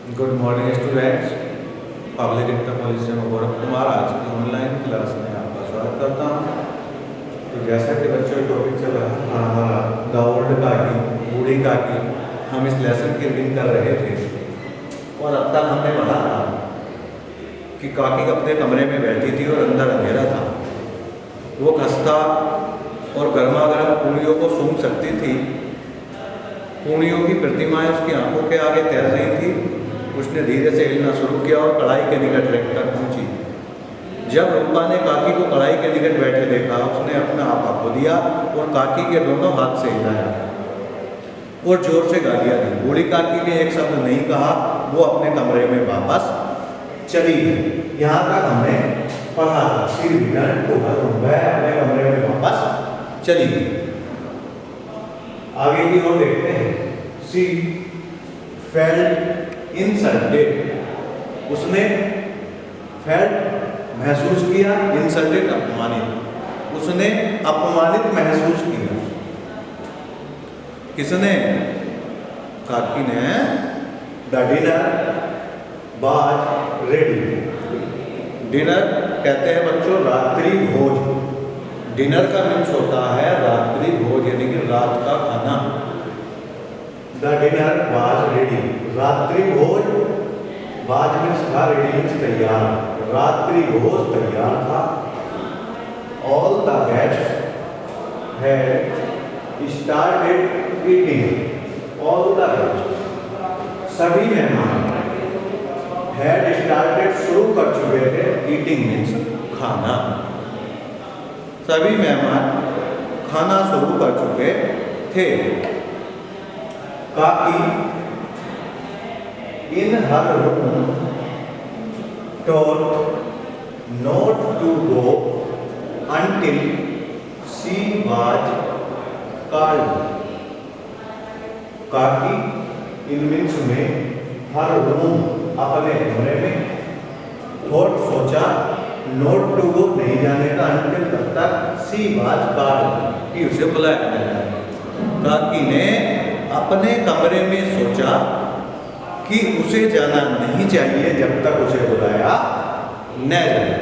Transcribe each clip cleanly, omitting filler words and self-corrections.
Good morning students. Public inter college से मैं गौरव कुमार आज की ऑनलाइन क्लास में आपका स्वागत करता हूँ। तो जैसा कि बच्चों टॉपिक चल रहा है हमारा द ओल्ड काकी, बूढ़ी काकी, हम इस लेसन की रीडिंग कर रहे थे और अब तक हमने पढ़ा था कि काकी अपने कमरे में बैठी थी और अंदर अंधेरा था। वो खस्ता और गर्मा गर्म पूड़ियों को सूंघ सकती थी। पूड़ियों की प्रतिमाएं उसकी आंखों के आगे तैर रही थी। उसने धीरे से हिलना शुरू किया और कढ़ाई के निकट रहकर पहुंची। जब रूपा ने काकी को कढ़ाई के निकट बैठे देखा, उसने अपना आपा खो दिया और काकी के दोनों हाथ से हिलाया और जोर से गालियां दी। बूढ़ी काकी ने एक शब्द नहीं कहा, वो अपने कमरे में वापस चली गई। यहाँ तक हमने पढ़ा था। फिर अपने कमरे में वापस चली गई। आगे की ओर देखते हैं। सी फेल्ट इंसल्टेड, उसने फेल्ट महसूस किया, इंसल्टेड अपमानित, उसने अपमानित महसूस किया। किसने? काकी ने। The dinner was ready. Dinner कहते हैं बच्चों रात्रि भोज। डिनर का मीन्स होता है रात्रि भोज, यानी कि रात का खाना। द डिनर वाज रेडी, रात्रि भोज, वाज मीन्स था, रेडी मीन्स तैयार, रात्रि भोज तैयार था। All the guests had started eating. All the guests, सभी मेहमान, हैड स्टार्टेड शुरू कर चुके थे, ईटिंग मीन्स खाना। सभी मेहमान खाना शुरू कर चुके थे। काकी इन हर room told not to go until she was called. काकी इन मीन्स में हर रूम अपने कमरे में, थॉट सोचा, नोट टू गो नहीं जाने का, अंतिल तब तक सी वाज कॉल्ड कि उसे बुलाया जाए। काकी ने अपने कमरे में सोचा कि उसे जाना नहीं चाहिए जब तक उसे बुलाया न जाए।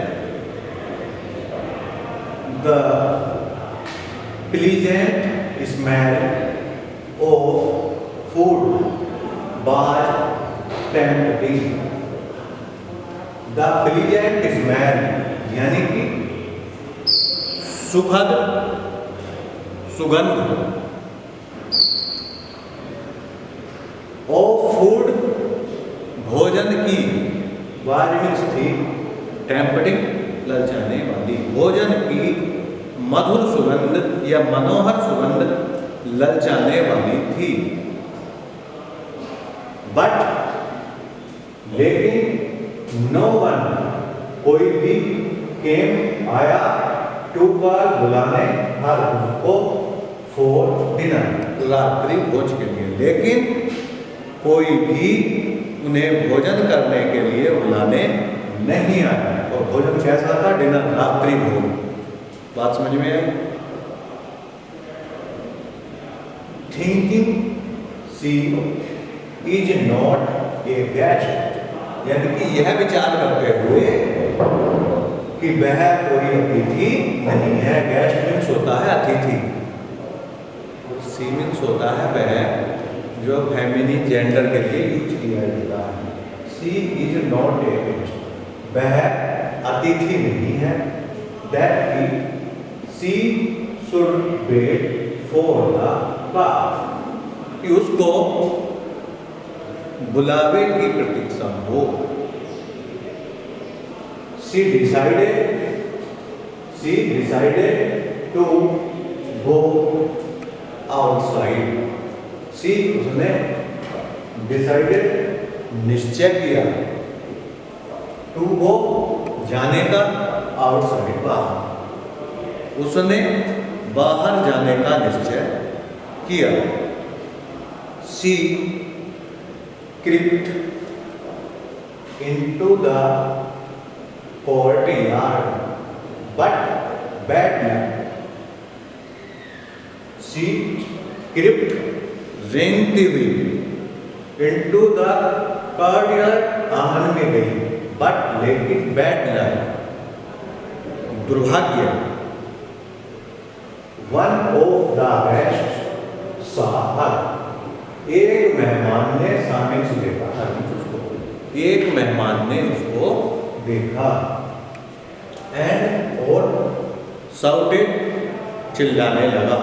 The pleasant smell of food was tempting. The pleasant smell यानी कि सुखद सुगंध, ऑफ फूड भोजन की, वाज मीन्स थी, टेम्पटिंग ललचाने वाली, भोजन की मधुर सुगंध या मनोहर सुगंध ललचाने वाली थी। बट लेकिन नो वन, कोई भी, केम आया, टू कॉल बुलाने, हर उसको, फॉर डिनर रात्रि भोज के लिए, लेकिन कोई भी उन्हें भोजन करने के लिए बुलाने नहीं आया। और भोजन कैसा था? डिनर, रात्रि भोज। बात समझ में आई? Thinking she is not a guest, यानी कि यह विचार करते हुए कि वह कोई अतिथि नहीं है। गेस्ट मीन्स होता है अतिथि, सी मीन्स होता है वह, जो फेमिनिन जेंडर के लिए यूज किया जाता है। She is not a guest, वह अतिथि नहीं है। That he she should wait for the call, कि उसको बुलावे की प्रतीक्षा हो। She decided to go outside. She उसने, डिसाइडेड निश्चय किया, टू गो जाने का, आउटसाइड बाहर, उसने बाहर जाने का निश्चय किया। She crept into the courtyard, but badly. She crept daintily into the courtyard आंगन में गई, बट लेकिन बैड लक, दुर्भाग्य, one of the guest saw her, एक मेहमान ने सामने से देखा, एक मेहमान ने उसको देखा, एंड और शाउटेड, चिल्लाने लगा,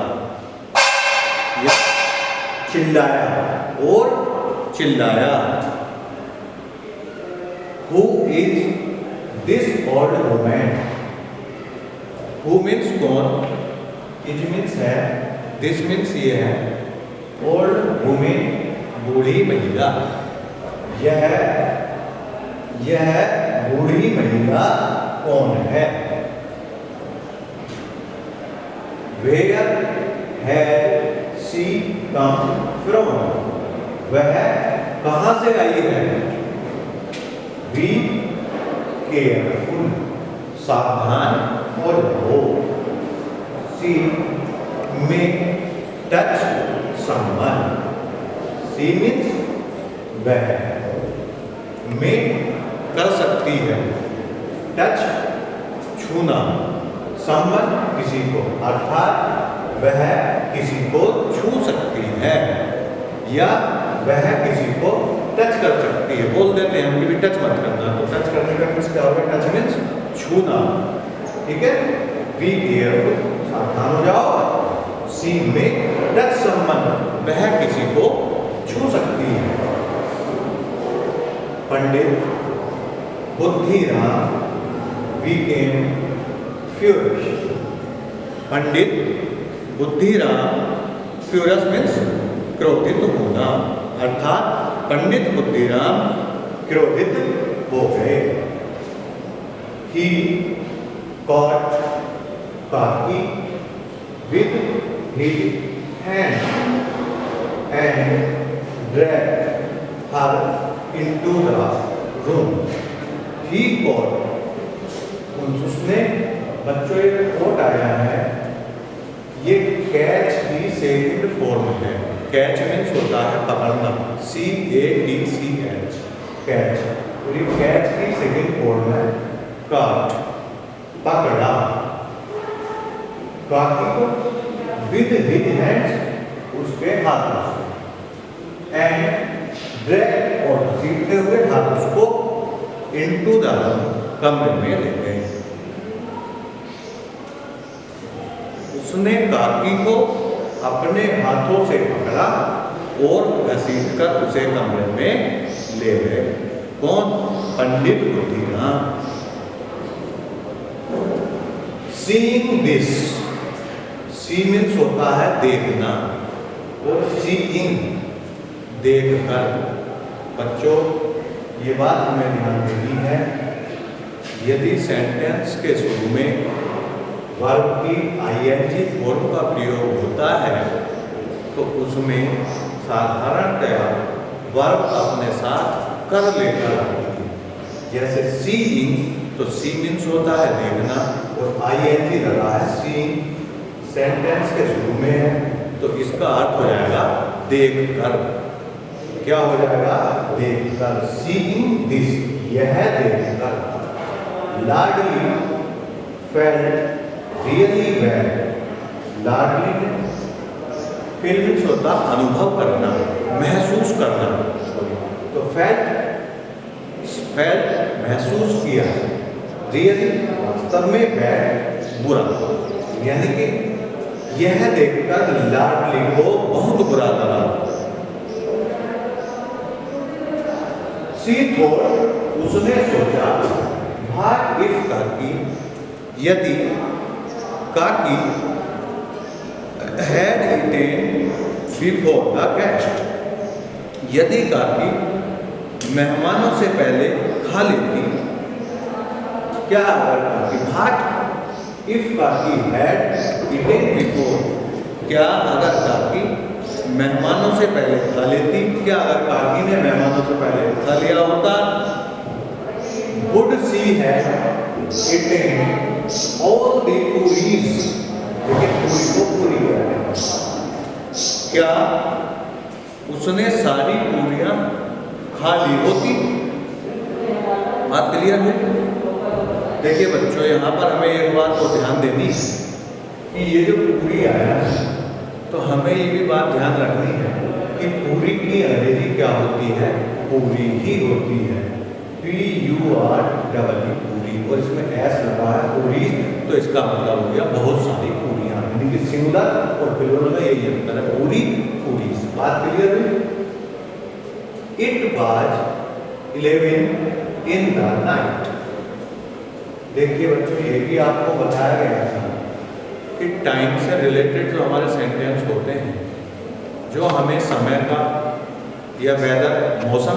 चिल्लाया और चिल्लाया, who is this old woman, who means कौन, इज मीन्स है, दिस मीन्स ये है, ओल्ड वुमेन बूढ़ी महिला, यह बूढ़ी महिला कौन है, where has she come from, वह कहां से आई है, बी केयरफुल, सावधान हो जाओ, she may touch someone, she means वह, मे कर सकती है, टच छूना, समवन किसी को, अर्थात वह किसी को छू सकती है या वह किसी को टच कर सकती है। बोल देते हैं हम कि भी टच मत करना, तो टच करने का मीन्स क्या होगा, टच मीन्स छूना, ठीक है। बी केयरफुल, सावधान हो जाओ, सी में टच समवन, वह किसी को छू सकती है। पंडित बुद्धिराम became furious, पंडित बुद्धिराम, फ्यूरियस मीन्स क्रोधित होना, अर्थात पंडित बुद्धिराम क्रोधित हो गए। He caught Kaki with his hand and dragged her into the room. He caught, उसने, बच्चों ये कोट आया है, ये कैच की सेकंड फॉर्म है। कैच मीन्स होता है पकड़ना, CATCH, कैच, और ये कैच की सेकंड फॉर्म है काट, पकड़ा। काकी को विद हिज हैंड्स, उसके हाथों से, एंड ड्रैग, और सीखते हुए हाथ उसको इनटू द कमरे में ले गए। उसने काकी को अपने हाथों से पकड़ा और घसीट कर उसे कमरे में ले गए। कौन? Pandit Buddhiram. Seeing this, see means होता है देखना, और सीइंग देखकर। बच्चों ये बात हमें ध्यान देनी है, यदि सेंटेंस के शुरू में वर्ब की आईएनजी फॉर्म का प्रयोग होता है तो उसमें साधारणतया वर्ब अपने साथ कर लेकर आती है। जैसे सीइंग, तो सी मीन्स होता है देखना, और आईएनजी लगा है सीइंग, सेंटेंस के शुरू में है, तो इसका अर्थ हो जाएगा देखकर। क्या हो जाएगा? देखकर। सीइंग दिस, यह देखकर। लाडली फेल्ट रियली बैड, लाडली फील मीन्स होता अनुभव करना, महसूस करना, तो फेल्ट महसूस किया, रियली वास्तव में, बैड बुरा, यानी कि यह देखकर लाडली को बहुत बुरा लगा। सी थॉट, उसने सोचा, भाट इफ काकी, यदि काकी had eaten before the guest, यदि काकी मेहमानों से पहले खा लेती। क्या अगर काकी, भाट इफ काकी हैड ईटेन बिफोर, क्या अगर काकी मेहमानों से पहले खा लेती, क्या अगर काकी ने मेहमानों से पहले खा लिया होता। Would see have eaten all the puris, लेकिन पूरी को पूरी क्या उसने सारी पूरियां खाली होती। बात क्लियर है? देखिए बच्चों, यहाँ पर हमें एक बात को ध्यान देनी है कि ये जो पूरी आया है, तो हमें ये भी बात ध्यान रखनी है कि पूरी की अंग्रेजी क्या होती है? पूरी ही होती है। PUREE, पूरी, और इसमें एस लगा है पूरी, तो इसका मतलब हो गया बहुत सारी पूरियां, यानी कि सिंगुलर और प्लूरल में यही अंतर है, पूरी पूरी। बात क्लियर हुई? It was 11 in the night. देखिए बच्चों, ये भी आपको बताया गया था कि टाइम से रिलेटेड जो हमारे सेंटेंस होते हैं, जो हमें समय का या वेदर, मौसम